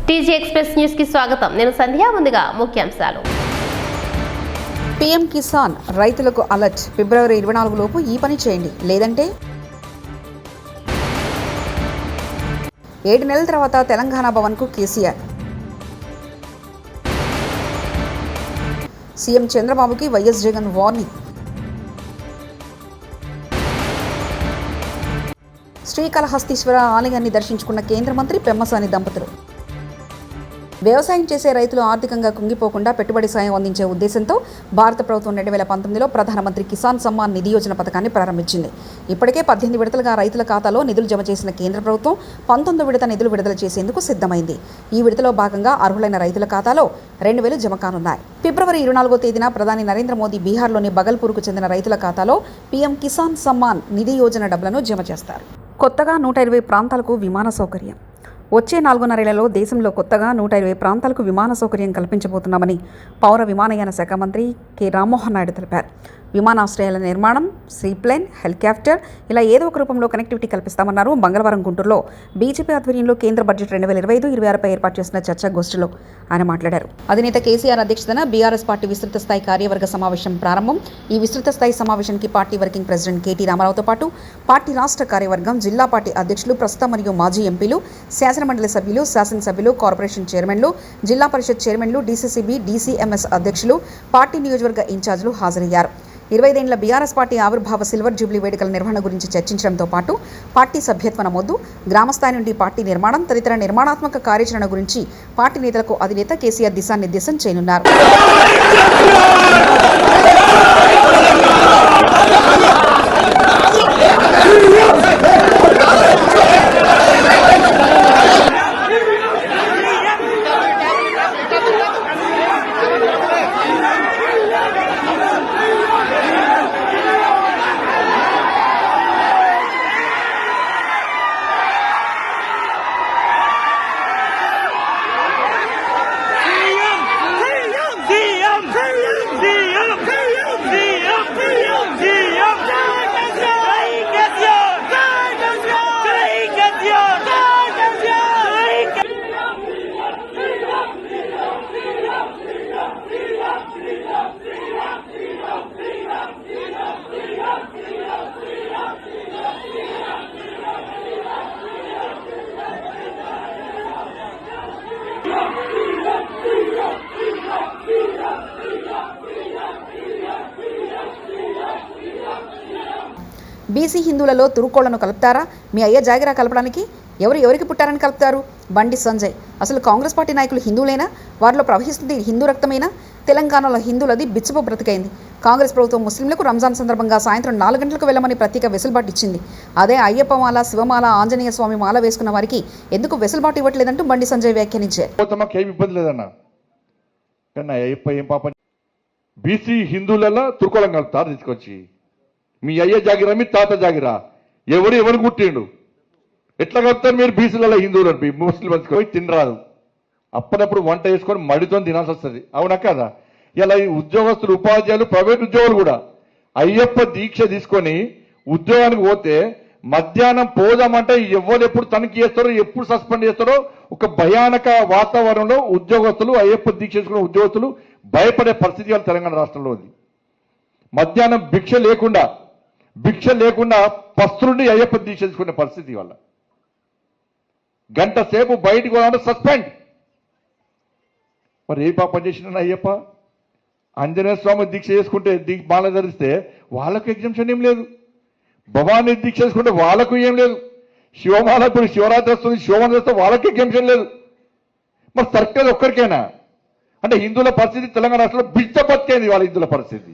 TG express news కి స్వాగతం. నేను సంధ్య. ముందుగా ముఖ్యాంశాలు. పీఎం కిసాన్ రైతులకు అలర్ట్. ఫిబ్రవరి 24 లోపు ఈ పని చేయండి, లేదంటే 7 నెలల తర్వాత తెలంగాణ భవన్కు కేసీఆర్. సీఎం చంద్రబాబుకి వైఎస్ జగన్ వార్నింగ్. శ్రీకాళహస్తీశ్వర ఆలయాన్ని దర్శించుకున్న కేంద్ర మంత్రి పెమ్మసాని దంపతులు. వ్యవసాయం చేసే రైతులు ఆర్థికంగా కుంగిపోకుండా పెట్టుబడి సాయం అందించే ఉద్దేశంతో భారత ప్రభుత్వం 2019లో ప్రధానమంత్రి కిసాన్ సమ్మాన్ నిధి యోజన పథకాన్ని ప్రారంభించింది. ఇప్పటికే 18 విడతలుగా రైతుల ఖాతాలో నిధులు జమ చేసిన కేంద్ర ప్రభుత్వం 19వ విడత నిధులు విడుదల చేసేందుకు సిద్ధమైంది. ఈ విడతలో భాగంగా అర్హులైన రైతుల ఖాతాలో 2,000 జమ కానున్నాయి. ఫిబ్రవరి 24వ తేదీన ప్రధాని నరేంద్ర మోదీ బీహార్లోని బగల్పూర్కు చెందిన రైతుల ఖాతాలో పీఎం కిసాన్ సమ్మాన్ నిధి యోజన డబ్బులను జమ చేస్తారు. కొత్తగా 120 ప్రాంతాలకు విమాన సౌకర్యం. వచ్చే 4.5 దేశంలో కొత్తగా 120 ప్రాంతాలకు విమాన సౌకర్యం కల్పించబోతున్నామని పౌర విమానయాన శాఖ మంత్రి కె రామ్మోహన్ నాయుడు తెలిపారు. విమానాశ్రయాల నిర్మాణం, సీప్లైన్, హెలికాప్టర్ ఇలా ఏదో ఒక రూపంలో కనెక్టివిటీ కల్పిస్తామన్నారు. మంగళవారం గుంటూరులో బీజేపీ ఆధ్వర్యంలో కేంద్ర బడ్జెట్ 2025-26పై ఏర్పాటు చేసిన చర్చాగోష్ఠిలో ఆయన మాట్లాడారు. అధినేత కేసీఆర్ అధ్యక్షతన బీఆర్ఎస్ పార్టీ విస్తృత స్థాయి కార్యవర్గ సమావేశం ప్రారంభం. ఈ విస్తృత స్థాయి సమావేశానికి పార్టీ వర్కింగ్ ప్రెసిడెంట్ కేటీ రామారావుతో పాటు పార్టీ రాష్ట్ర కార్యవర్గం, జిల్లా పార్టీ అధ్యక్షులు, ప్రస్తుత మరియు మాజీ ఎంపీలు, శాసనమండలి సభ్యులు, శాసనసభ్యులు, కార్పొరేషన్ చైర్మన్లు, జిల్లా పరిషత్ చైర్మన్లు, డీసీసీబీ, డీసీఎంఎస్ అధ్యక్షులు, పార్టీ నియోజకవర్గ ఇన్ఛార్జీలు హాజరయ్యారు. 25 ఏళ్ల బీఆర్ఎస్ పార్టీ ఆవిర్భావ సిల్వర్ జూబ్లీ వేడుకల నిర్వహణ గురించి చర్చించడంతో పాటు పార్టీ సభ్యత్వ నమోదు, గ్రామస్థాయి నుండి పార్టీ నిర్మాణం తదితర నిర్మాణాత్మక కార్యాచరణ గురించి పార్టీ నేతలకు అధినేత కేసీఆర్ దిశానిర్దేశం చేయనున్నారు. బీసీ హిందువులలో తురుకోళ్లను కలుపుతారా? మీ అయ్య జాగిరా కలపడానికి ఎవరికి పుట్టారని కలుపుతారు? బండి సంజయ్. అసలు కాంగ్రెస్ పార్టీ నాయకులు హిందువులేనా? వారిలో ప్రవహిస్తుంది హిందూ రక్తమేనా? తెలంగాణలో హిందువులది బిచ్చపు బ్రతికైంది. కాంగ్రెస్ ప్రభుత్వం ముస్లింలకు రంజాన్ సందర్భంగా సాయంత్రం 4 గంటలకు వెళ్ళమని ప్రత్యేక వెసులుబాటు ఇచ్చింది. అదే అయ్యప్ప మాల, శివమాల, ఆంజనేయ స్వామి మాల వేసుకున్న వారికి ఎందుకు వెసులుబాటు ఇవ్వట్లేదంటూ బండి సంజయ్ వ్యాఖ్యానించారు. బీసీ హిందువులలో తుర్కోలం కలుపుతారు తీసుకొచ్చి. మీ అయ్య జాగిరా, మీ తాత జాగిరా, ఎవరు పుట్టిండు? ఎట్లా కలుపుతారు మీరు? బీసీలలో హిందువులు అని ముస్లింస్ పోయి తినరాదు. అప్పుడప్పుడు వంట వేసుకొని మడితో తినాల్సి వస్తుంది. అవునా కదా? ఇలా ఈ ఉద్యోగస్తులు, ఉపాధ్యాయులు, ప్రైవేట్ ఉద్యోగులు కూడా అయ్యప్ప దీక్ష తీసుకొని ఉద్యోగానికి పోతే మధ్యాహ్నం పోదామంటే ఎవరు ఎప్పుడు తనిఖీ చేస్తారో, ఎప్పుడు సస్పెండ్ చేస్తారో ఒక భయానక వాతావరణంలో ఉద్యోగస్తులు, అయ్యప్ప దీక్ష చేసుకున్న ఉద్యోగస్తులు భయపడే పరిస్థితి వాళ్ళ తెలంగాణ రాష్ట్రంలో ఉంది. మధ్యాహ్నం భిక్ష లేకుండా పస్తులుండి అయ్యప్ప దీక్ష చేసుకునే పరిస్థితి వల్ల గంట సేపు బయటకు పోదామంటే సస్పెండ్. మరి ఏ పాపం చేసిన అయ్యప్ప? ఆంజనేయ స్వామి దీక్ష చేసుకుంటే, మాల ధరిస్తే వాళ్ళకు ఎగ్జామ్షన్ ఏం లేదు. భవానీ దీక్ష చేసుకుంటే వాళ్ళకు ఏం లేదు. శివమాల, ఇప్పుడు శివరాత్రి వస్తుంది, శివమాల చేస్తే వాళ్ళకి ఎగ్జామ్షన్ లేదు. మరి సర్కారు ఒక్కరికైనా? అంటే హిందువుల పరిస్థితి తెలంగాణ రాష్ట్రంలో బిచ్చబతికేంది వాళ్ళ హిందువుల పరిస్థితి.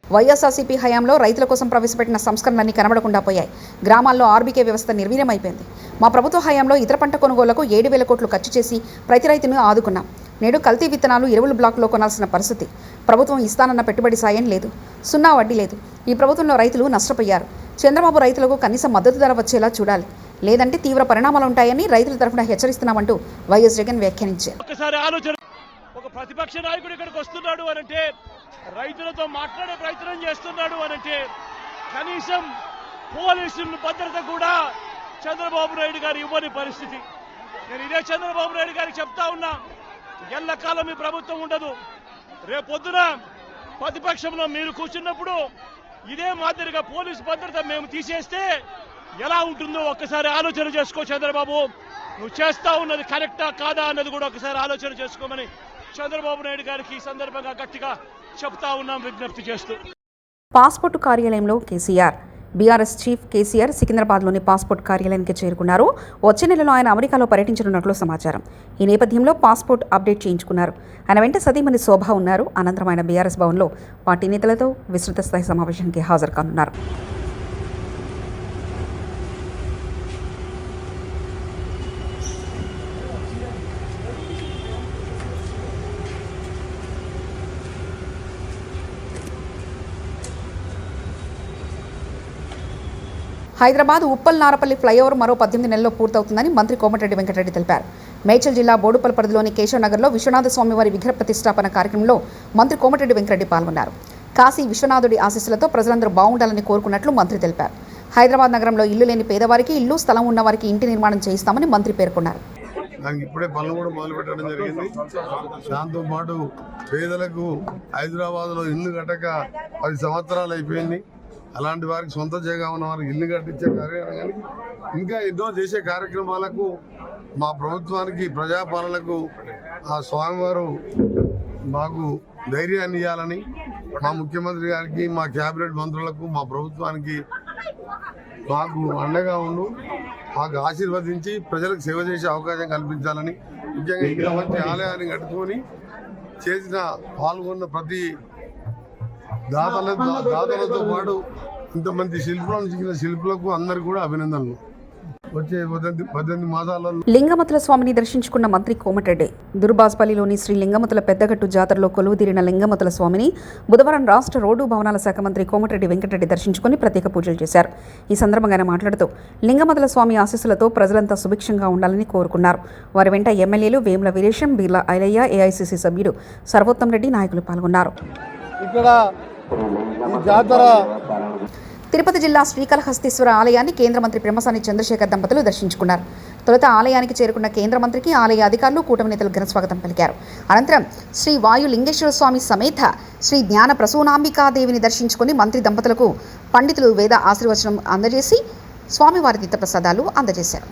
వైఎస్ఆర్సీపీ హయాంలో రైతుల కోసం ప్రవేశపెట్టిన సంస్కరణలన్నీ కనబడకుండా పోయాయి. గ్రామాల్లో ఆర్బీకే వ్యవస్థ నిర్వీర్యమైపోయింది. మా ప్రభుత్వ హయాంలో ఇతర పంట కొనుగోళ్లకు 7,000 కోట్లు ఖర్చు చేసి ప్రతి రైతును ఆదుకున్నాం. నేడు కల్తీ విత్తనాలు, ఎరువులు బ్లాక్లో కొనాల్సిన పరిస్థితి. ప్రభుత్వం ఇస్తానన్న పెట్టుబడి సాయం లేదు, 0 వడ్డీ లేదు. ఈ ప్రభుత్వంలో రైతులు నష్టపోయారు. చంద్రబాబు రైతులకు కనీస మద్దతు ధర వచ్చేలా చూడాలి, లేదంటే తీవ్ర పరిణామాలు ఉంటాయని రైతుల తరఫున హెచ్చరిస్తున్నామంటూ వైఎస్ జగన్ వ్యాఖ్యానించారు. ప్రతిపక్ష నాయకుడు ఇక్కడికి వస్తున్నాడు అనంటే, రైతులతో మాట్లాడే ప్రయత్నం చేస్తున్నాడు అనంటే, కనీసం పోలీసుల భద్రత కూడా చంద్రబాబు నాయుడు గారు ఇవ్వని పరిస్థితి. నేను ఇదే చంద్రబాబు నాయుడు గారికి చెప్తా ఉన్నా, ఎల్లకాలం మీ ప్రభుత్వం ఉండదు. రేపొద్దున ప్రతిపక్షంలో మీరు కూర్చున్నప్పుడు ఇదే మాదిరిగా పోలీసు భద్రత మేము తీసేస్తే ఎలా ఉంటుందో ఒక్కసారి ఆలోచన చేసుకో చంద్రబాబు. నువ్వు చేస్తా ఉన్నది కరెక్టా కాదా అన్నది కూడా ఒకసారి ఆలోచన చేసుకోమని చంద్రబాబు నాయుడు గారికి ఈ సందర్భంగా గట్టిగా చెప్తా ఉన్నాం, విజ్ఞప్తి చేస్తూ. పాస్పోర్టు కార్యాలయంలో కేసీఆర్. బీఆర్ఎస్ చీఫ్ కేసీఆర్ సికింద్రాబాద్లోని పాస్పోర్ట్ కార్యాలయానికి చేరుకున్నారు. వచ్చే నెలలో ఆయన అమెరికాలో పర్యటించనున్నట్లు సమాచారం. ఈ నేపథ్యంలో పాస్పోర్ట్ అప్డేట్ చేయించుకున్నారు. ఆయన వెంట సతీమణి శోభ ఉన్నారు. అనంతరం ఆయన బీఆర్ఎస్ భవన్లో పార్టీ నేతలతో విస్తృత స్థాయి సమావేశానికి హాజరు కానున్నారు. హైదరాబాద్ ఉప్పల్ నారపల్లి ఫ్లైఓవర్ మరో 18 నెలల్లో పూర్తవుతుందని మంత్రి కోమటిరెడ్డి వెంకటరెడ్డి తెలిపారు. మేడ్చల్ జిల్లా బోడుపల్ పరిధిలోని కేశవనగర్లో విశ్వనాథ స్వామివారి విగ్రహ ప్రతిష్టాపన కార్యక్రమంలో మంత్రి కోమటిరెడ్డి వెంకటరెడ్డి పాల్గొన్నారు. కాశీ విశ్వనాథుడి ఆశీస్సులతో ప్రజలందరూ బాగుండాలని కోరుకున్నట్లు మంత్రి తెలిపారు. హైదరాబాద్ నగరంలో ఇల్లు లేని పేదవారికి ఇల్లు, స్థలం ఉన్నవారికి ఇంటి నిర్మాణం చేయిస్తామని మంత్రి పేర్కొన్నారు. నాకు ఇప్పుడే పనులు కూడా మొదలు పెట్టడం జరిగింది. దాంతో పాటు పేదలకు హైదరాబాద్లో ఇల్లు కట్టక 10 సంవత్సరాలు అయిపోయింది. అలాంటి వారికి సొంత జాగా ఉన్న వారికి ఇల్లు కట్టించే కార్యక్రమం కానీ ఇంకా ఎన్నో చేసే కార్యక్రమాలకు మా ప్రభుత్వానికి, ప్రజాపాలనకు ఆ స్వామివారు మాకు ధైర్యాన్ని ఇవ్వాలని మా ముఖ్యమంత్రి గారికి, మా క్యాబినెట్ మంత్రులకు, మా ప్రభుత్వానికి మాకు అండగా ఉండు, మాకు ఆశీర్వదించి ప్రజలకు సేవ చేసే అవకాశం కల్పించాలని, ముఖ్యంగా ఇంత మంచి ఆలయాన్ని కట్టుకొని చేసిన పాల్గొన్న ప్రతి దాతలతో పాటు ఇంతమంది శిల్పులను చిక్కిన శిల్పులకు అందరికీ కూడా అభినందనలు. వచ్చే 18 మాసాలలో లింగమతుల స్వామిని దర్శించుకున్న మంత్రి కోమటిరెడ్డి దుర్బాజ్పల్లిలోని శ్రీ లింగమతుల పెద్దగట్టు జాతరలో కొలువుదీరిన లింగమతుల స్వామిని బుధవారం రాష్ట్ర రోడ్డు భవనాల శాఖ మంత్రి కోమటిరెడ్డి వెంకటరెడ్డి దర్శించుకుని ప్రత్యేక పూజలు చేశారు. ఈ సందర్భంగా ఆయన మాట్లాడుతూ లింగమతుల స్వామి ఆశీస్సులతో ప్రజలంతా సుభిక్షంగా ఉండాలని కోరుకున్నారు. వారి వెంట ఎమ్మెల్యేలు వేముల వీరేశం, బిర్లా ఐలయ్య, ఏఐసీసీ సభ్యుడు సర్వోత్తం రెడ్డి నాయకులు పాల్గొన్నారు. ఇక్కడ ఈ జాతర తిరుపతి జిల్లా శ్రీకాళహస్తీశ్వర ఆలయాన్ని కేంద్ర మంత్రి పెమ్మసాని చంద్రశేఖర్ దంపతులు దర్శించుకున్నారు. తొలుత ఆలయానికి చేరుకున్న కేంద్ర మంత్రికి ఆలయ అధికారులు, కూటమి నేతలు ఘనస్వాగతం పలికారు. అనంతరం శ్రీ వాయు లింగేశ్వర స్వామి సమేత శ్రీ జ్ఞాన ప్రసూనాంబికాదేవిని దర్శించుకుని మంత్రి దంపతులకు పండితులు వేద ఆశీర్వచనం అందజేసి స్వామివారి తీర్థప్రసాదాలు అందజేశారు.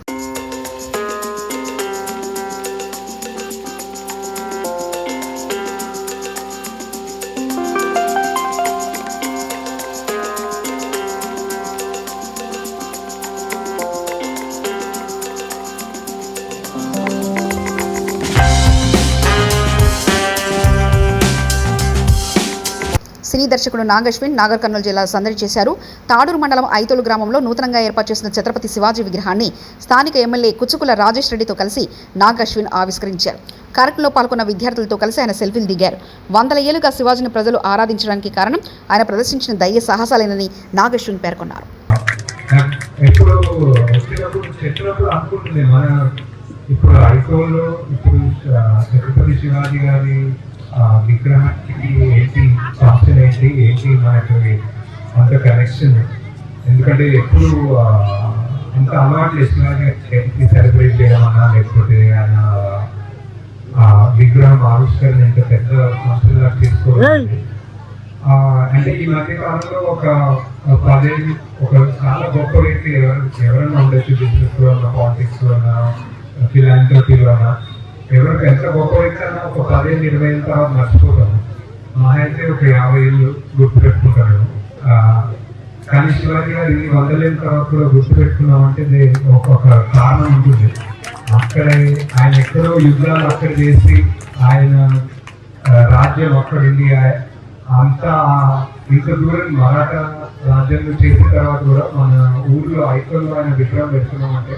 సినీ దర్శకుడు నాగశ్విన్ నాగర్ కర్నూలు జిల్లా సందడి చేశారు. తాడూరు మండలం ఐతోలు గ్రామంలో నూతనంగా ఏర్పాటు చేసిన ఛత్రపతి శివాజీ విగ్రహాన్ని స్థానిక ఎమ్మెల్యే కుచ్చుకుల రాజేష్ రెడ్డితో కలిసి నాగశ్విన్ ఆవిష్కరించారు. కార్యక్రమంలో పాల్గొన్న విద్యార్థులతో కలిసి ఆయన సెల్ఫీలు దిగారు. 100 ఏళ్లుగా శివాజీని ప్రజలు ఆరాధించడానికి కారణం ఆయన ప్రదర్శించిన ధైర్య సాహసాలేనని నాగశ్విన్ పేర్కొన్నారు. ఇప్పుడు ఐకోలో ఛత్రపతి శివాజీ గారి విగ్రహానికి ఏంటి ఫంక్షన్ ఏంటి మనకు అంత కనెక్షన్, ఎందుకంటే ఎప్పుడు అంత అలవాటు శివాజీ గారి సెలబ్రేట్ చేయడం అన్నా, లేకపోతే ఆయన విగ్రహం ఆవిష్కరణ ఎంత పెద్ద ఫంక్షన్ గా తీసుకోవాలి. అంటే ఈ మధ్య కాలంలో ఒక 10 ఏళ్ళు ఒక చాలా గొప్ప వ్యక్తి ఎవరైనా ఉండొచ్చు, బిజినెస్ లో ఉన్నా, పాలిటిక్స్ లో ఉన్నా, ఫిలాంథ్రపీలో ఉన్నా, ఎవరికి ఎంత గొప్ప వ్యక్తి అన్నా ఒక 10 ఏళ్ళు 20 ఏళ్ళ తర్వాత మర్చిపోతాము. మా అయితే ఒక 50 ఏళ్ళు గుర్తు పెట్టుకుంటారు. కానీ శివాజీ గారు 100 ఏళ్ళ తర్వాత కూడా గుర్తు పెట్టుకున్నామంటే ఒక కారణం ఉంటుంది. అక్కడే ఆయన ఎక్కడో యుద్ధాలు అక్కడ చేసి ఆయన రాజ్యం అక్కడుండి అంతా ఇంత దూరం మరాఠా రాజ్యంలో చేసిన తర్వాత కూడా మన ఊర్లో ఐకోల్లో ఆయన విగ్రహం పెట్టుకున్నామంటే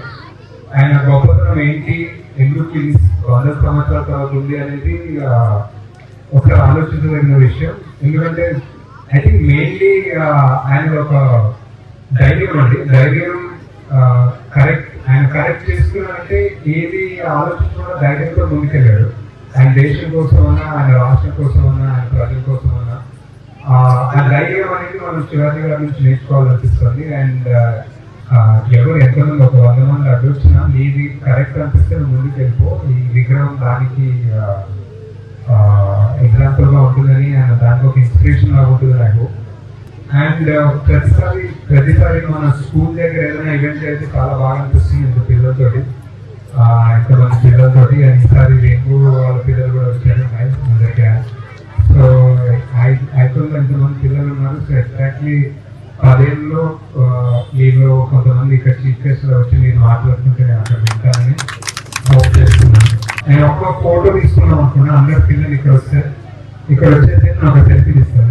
ఆయన గొప్పతనం ఏంటి, ఎందుకు 100 సంవత్సరాల తర్వాత ఉంది అనేది ఒక ఆలోచించదగిన విషయం. ఎందుకంటే ఐ థింక్ మెయిన్లీ ఆయన ఒక ధైర్యం అండి, ధైర్యం కరెక్ట్, ఆయన కరెక్ట్ చేసుకున్నారంటే ఏది ఆలోచించకుండా ధైర్యంతో ముందుకెళ్ళాడు. ఆయన దేశం కోసం అన్నా, ఆయన రాష్ట్రం కోసం అన్నా, ఆయన ప్రజల కోసం అన్నా ఆ ధైర్యం అనేది మనం శివాజీ గారి నుంచి నేర్చుకోవాలనిపిస్తుంది. అండ్ ఎవరు ఎంతమంది ఒక 100 మంది అడ్డు వచ్చినా నీది కరెక్ట్ అనిపిస్తే నువ్వు ముందుకు వెళ్ళిపో, ఈ విగ్రహం దానికి ఎగ్జాంపుల్గా ఉంటుందని దానికి ఒక ఇన్స్పిరేషన్ లాగా ఉంటుంది నాకు. అండ్ ప్రతిసారి మన స్కూల్ దగ్గర ఏదైనా ఈవెంట్ అయితే చాలా బాగా అనిపిస్తుంది ఇంత పిల్లలతోటి, ఇంతమంది పిల్లలతోటి. అండ్ ఈసారి రేపు వాళ్ళ పిల్లలు కూడా వచ్చారు మన దగ్గర. సో ఐపీఎల్లో ఎంతమంది పిల్లలు ఉన్నారు. సో ఎగ్జాక్ట్లీ 10 ఏళ్ళలో వీళ్ళు కొంతమంది ఇక్కడ చీఫ్ గెస్ట్లో వచ్చి నేను మాట్లాడుతుంటే నేను అక్కడ వింటానని హోప్ చేస్తున్నాను. నేను ఒక్క ఫోటో తీసుకున్నాం అనుకున్నా, అందరు పిల్లలు ఇక్కడ వచ్చేసి నేను ఒక సెల్ఫీ తీస్తాను.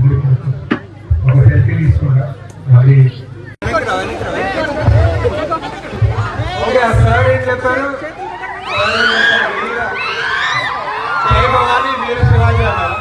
ఒక సెల్ఫీ తీసుకుంటా మళ్ళీ సార్ ఏం చెప్పారు, జై భవానీ వీర శివాజీ అన్నారు.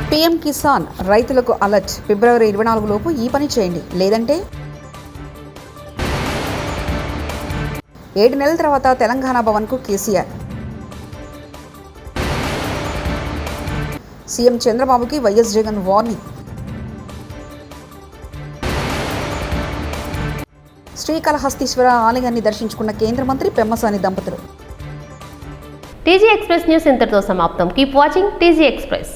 పీఎం కిసాన్ రైతులకు అలర్ట్. ఫిబ్రవరి 24 లోపు ఈ పని చేయండి, లేదంటే 7 నెలల తర్వాత తెలంగాణ భవన్కు కేసీఆర్. సీఎం చంద్రబాబుకి వైఎస్ జగన్ వార్నింగ్. శ్రీకాళహస్తీశ్వర ఆలయాన్ని దర్శించుకున్న కేంద్ర మంత్రి పెమ్మసాని దంపతులు. టీజీ ఎక్స్ప్రెస్ న్యూస్ ఇంతటితో సమాప్తం. Keep watching TG express.